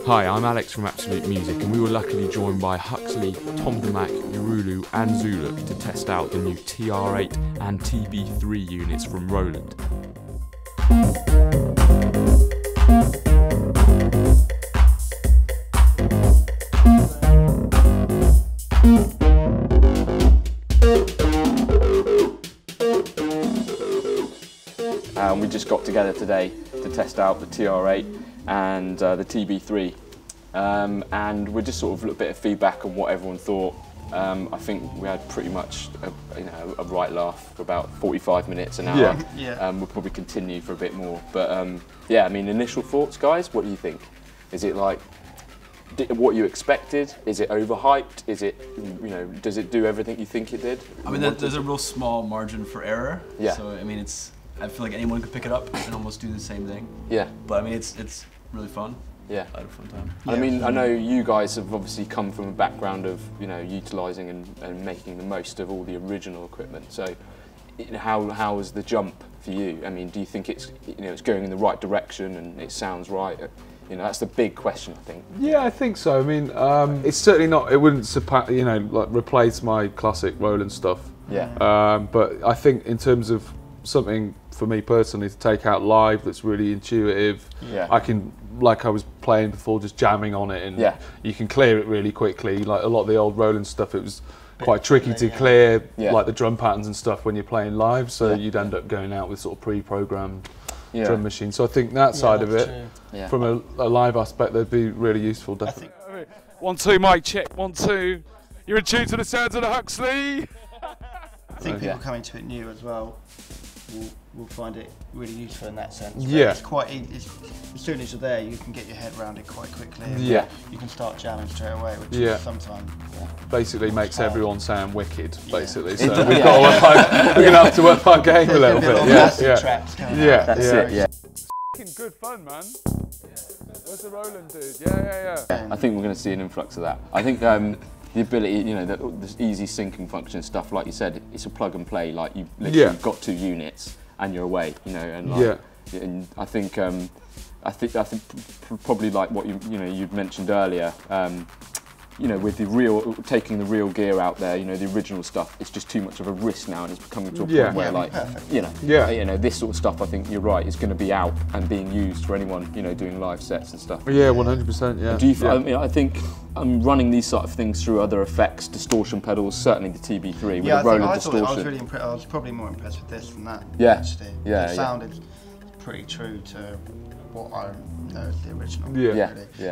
Hi, I'm Alex from Absolute Music, and we were luckily joined by Huxley, Demac, Urulu and Zoo Look to test out the new TR-8 and TB-3 units from Roland. We just got together today to test out the TR-8 and the TB-3, and we're just sort of a little bit of feedback on what everyone thought. I think we had pretty much a right laugh for about 45 minutes, an hour. We'll probably continue for a bit more, but yeah, I mean, initial thoughts, guys. What do you think? Is it like what you expected? Is it overhyped? Is it, does it do everything you think it did? I mean, there's a real small margin for error. Yeah. So I mean, I feel like anyone could pick it up and almost do the same thing. Yeah. But I mean, it's really fun. Yeah. I had a fun time. Yeah. I mean, I know you guys have obviously come from a background of utilising and making the most of all the original equipment. So, how was the jump for you? I mean, do you think it's it's going in the right direction and it sounds right? That's the big question, I think. Yeah, I think so. I mean, it's certainly not. It wouldn't surpass, like replace my classic Roland stuff. Yeah. But I think in terms of something for me personally to take out live that's really intuitive. Yeah. I can, like I was playing before, just jamming on it, and you can clear it really quickly. Like a lot of the old Roland stuff, it was quite tricky to clear, like the drum patterns and stuff when you're playing live. So you'd end up going out with sort of pre-programmed drum machine. So I think that side of it, from a live aspect, they'd be really useful, definitely. 1 2 mic check, 1 2. You're in tune to the sounds of the Huxley. I think people coming to it new as well will find it really useful in that sense. Yeah. It's quite easy. As soon as you're there, you can get your head around it quite quickly. And you can start jamming straight away, which is sometimes basically makes everyone sound wicked. Basically, so we've got to work hard, we're going to have to work our game a little bit. That's it. Yeah. Good fun, man. Where's the Roland dude? Yeah. I think we're going to see an influx of that. I think the ability, the easy syncing function stuff, like you said, it's a plug and play. Like you literally got 2 units and you're away. And like, and I think probably like what you mentioned earlier. With taking the real gear out there, the original stuff, it's just too much of a risk now, and it's becoming to a point where, like, this sort of stuff, I think you're right, is going to be out and being used for anyone, doing live sets and stuff. Yeah, 100%. Yeah. Do you? I mean, I think I'm running these sort of things through other effects, distortion pedals, certainly the TB-3 with the Roland distortion. I was really impressed. I was probably more impressed with this than that. Yeah. Actually. The sound is pretty true to what I know is the original. The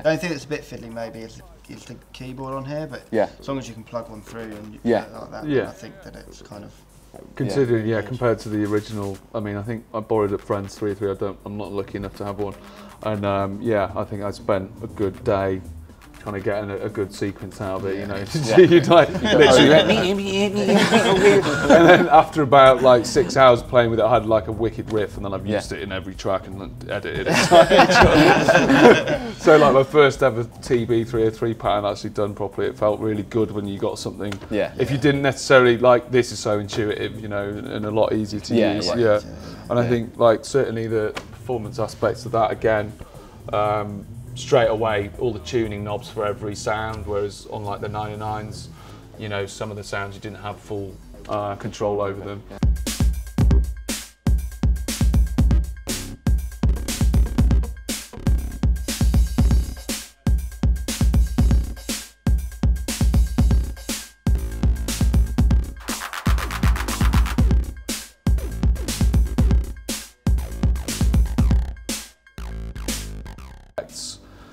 only thing that's a bit fiddly maybe is the keyboard on here, but as long as you can plug one through and you play it like that, I think that it's kind of... Considering, compared to the original, I mean, I think I borrowed a friend's 3-3, I'm not lucky enough to have one, and I think I spent a good day trying to get a good sequence out of it, You'd like literally, and then after about like 6 hours playing with it, I had like a wicked riff, and then I've used it in every track and then edited it. So like my first ever TB-3 3 pattern actually done properly, it felt really good when you got something. If you didn't necessarily like, this is so intuitive, and a lot easier to use. And I think like certainly the performance aspects of that again. Straight away, all the tuning knobs for every sound, whereas on like the 99s, some of the sounds you didn't have full control over them.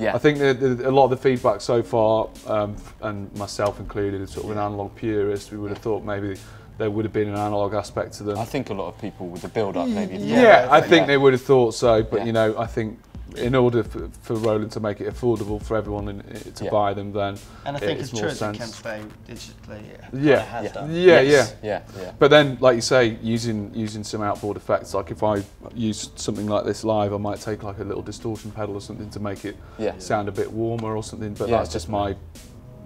I think a lot of the feedback so far, and myself included, is sort of an analog purist. We would have thought maybe there would have been an analog aspect to them. I think a lot of people with the build-up maybe. I think they would have thought so, but I think in order for Roland to make it affordable for everyone to buy them, then and I think it's as more true sense. as it can stay digitally, it has done. But then, like you say, using some outboard effects, like if I use something like this live, I might take like a little distortion pedal or something to make it sound a bit warmer or something. But that's just my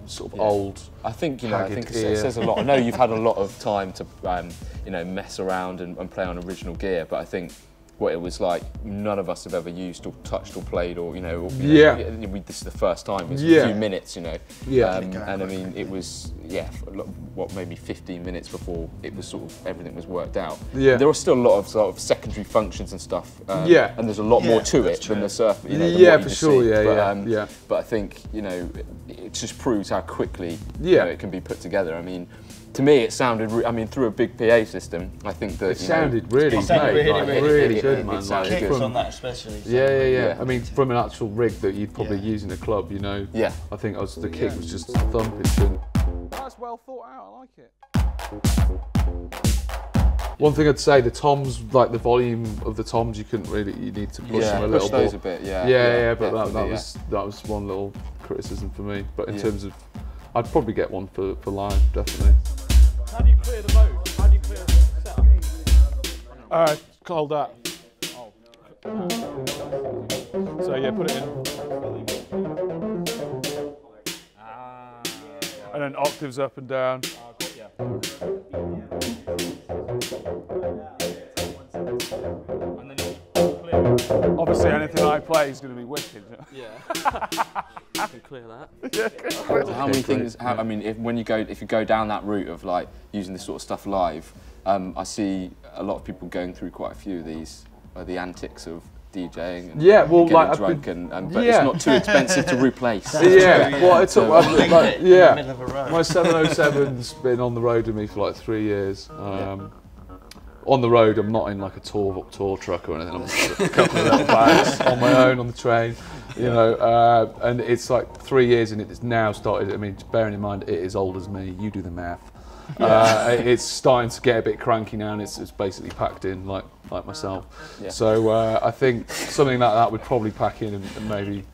sort of old. I think I think it says a lot. I know you've had a lot of time to mess around and play on original gear, but I think what it was like. None of us have ever used or touched or played or, this is the first time. It's a few minutes, you know. Yeah. And I mean, it was, what, maybe 15 minutes before it was sort of, everything was worked out. Yeah. There were still a lot of sort of secondary functions and stuff. And there's a lot more to it than the surf, you know, for sure, but I think, you know, it just proves how quickly you know, it can be put together. I mean, to me, it sounded. I mean, through a big PA system, I think that it sounded really good, man. It sounded good on that, especially. Yeah. I mean, from an actual rig that you'd probably use in a club, you know. Yeah. I think the kick was just thumping. That's well thought out. I like it. One thing I'd say, the toms, like the volume of the toms, you need to push them a little push those a bit. But that was one little criticism for me. But in terms of, I'd probably get one for live, definitely. How do you clear the mode? How do you clear the setup? Hold that. So yeah, put it in. And then octaves up and down. Obviously, anything I play is going to be wicked. Yeah. You can clear that. So how many things? I mean, if you go down that route of like using this sort of stuff live, I see a lot of people going through quite a few of these, the antics of DJing. And getting drunk, but it's not too expensive to replace. Well, it's my 707's been on the road with me for like 3 years. On the road, I'm not in like a tour truck or anything. I'm just a couple of little bags on my own on the train, you know. And it's like 3 years and it's now started. I mean, bearing in mind it is old as me. You do the math. It's starting to get a bit cranky now, and it's basically packed in like myself. So I think something like that would probably pack in and maybe,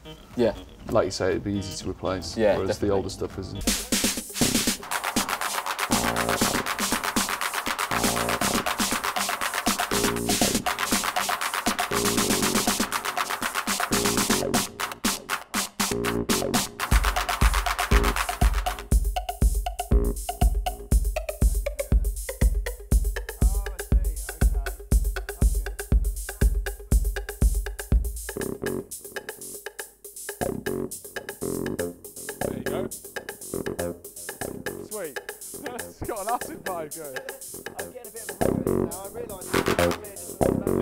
like you say, it'd be easy to replace. Whereas definitely. The older stuff isn't. There you go. Sweet. It's got an acid vibe going. I'm getting a bit of a rhythm now. I realise.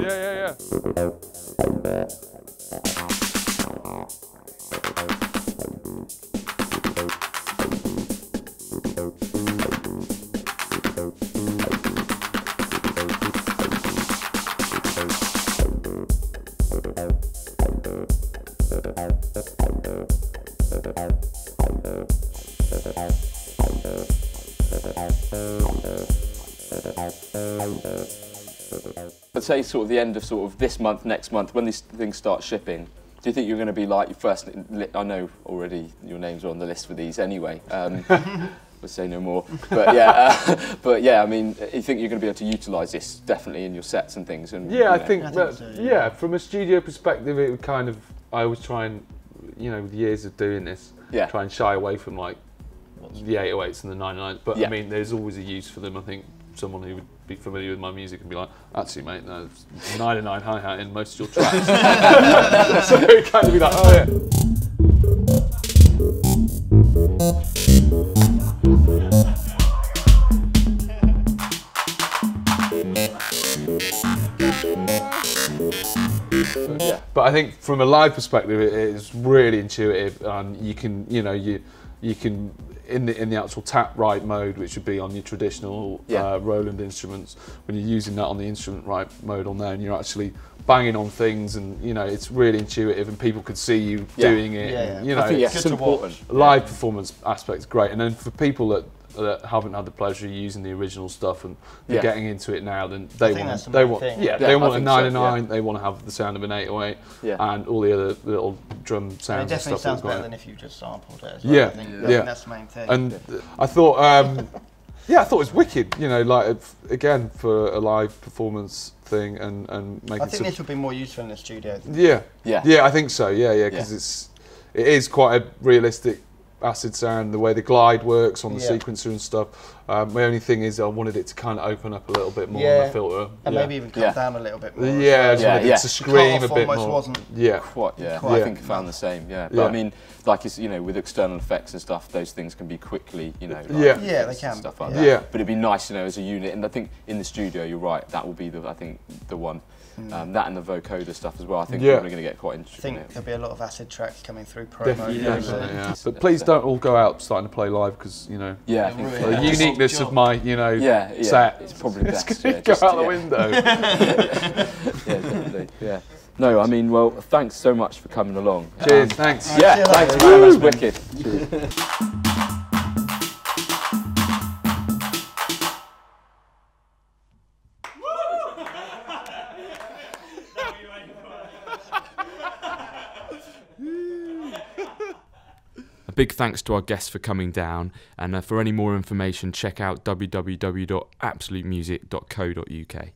Yeah. I'd say sort of the end of sort of this month, next month, when these things start shipping, do you think you're going to be like your first, I know already your names are on the list for these anyway, we'll say no more, but yeah, I mean, you think you're going to be able to utilise this definitely in your sets and things? And, I think so, from a studio perspective, it would kind of, I always try and, you know, with years of doing this, try and shy away from like the 808s and the 909s, but I mean, there's always a use for them. I think someone who would be familiar with my music and be like, actually mate, no, 909 hi-hat in most of your tracks. So it kind of be like, oh yeah. But I think from a live perspective, it is really intuitive, and you can, you know, you can in the actual tap right mode, which would be on your traditional Roland instruments, when you're using that on the instrument right mode on there, and you're actually banging on things, and you know, it's really intuitive, and people could see you doing it. And, you know, I think it's important. Live performance aspect is great, and then for people that haven't had the pleasure of using the original stuff and they're getting into it now, then they want a 909, they want to have the sound of an 808 and all the other little drum sounds. It definitely sounds better than if you just sampled it as well. I think that's the main thing. And I thought, I thought it was wicked, you know, like again for a live performance thing and making. I think this would be more useful in the studio. Yeah, I think so. Yeah, because it is quite a realistic acid sound, the way the glide works on the sequencer and stuff. My only thing is I wanted it to kind of open up a little bit more on the filter. And maybe even cut down a little bit more. Yeah, I just wanted it to scream a bit more. Wasn't quite, I think I found the same, But I mean, like, it's, you know, with external effects and stuff, those things can be quickly, you know, like they can. Stuff like that. But it'd be nice, you know, as a unit, and I think in the studio, you're right, that will be the, I think, the one. That and the vocoder stuff as well. I think people are going to get quite interested. I think there'll be a lot of acid tracks coming through promo. But please don't all go out starting to play live, because, you know, the uniqueness of my, you know, set. It's probably best. Go out the window. Definitely. No, I mean, well, thanks so much for coming along. Cheers, thanks. Thanks, man. That's wicked. Cheers. A big thanks to our guests for coming down, and for any more information check out www.absolutemusic.co.uk.